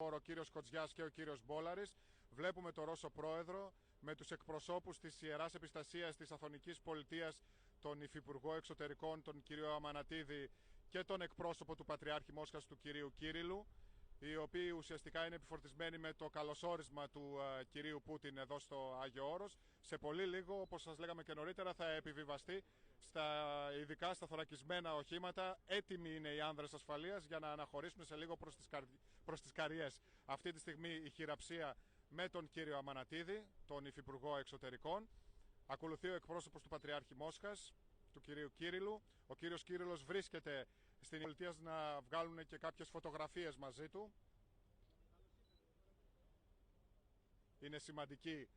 Υφυπουργό ο κύριος Κοτζιάς και ο κύριος Μπόλαρης. Βλέπουμε τον Ρώσο Πρόεδρο με τους εκπροσώπους της Ιεράς Επιστασίας της Αθωνικής Πολιτείας, τον Υφυπουργό Εξωτερικών, τον κύριο Αμανατίδη, και τον εκπρόσωπο του Πατριάρχη Μόσχας, του κυρίου Κύριλου, οι οποίοι ουσιαστικά είναι επιφορτισμένοι με το καλωσόρισμα του κυρίου Πούτιν εδώ στο Άγιο Όρος. Σε πολύ λίγο, όπως σας λέγαμε και νωρίτερα, θα επιβιβαστεί ειδικά στα θωρακισμένα οχήματα. Έτοιμοι είναι οι άνδρες ασφαλείας για να αναχωρήσουν σε λίγο προς τις Καριές. Αυτή τη στιγμή η χειραψία με τον κύριο Αμανατίδη, τον Υφυπουργό Εξωτερικών. Ακολουθεί ο εκπρόσωπος του Πατριάρχη Μόσχας, του κυρίου Κύριλου. Ο κύριος Κύριλος βρίσκεται στην πολιτεία να βγάλουν και κάποιες φωτογραφίες μαζί του. Είναι σημαντική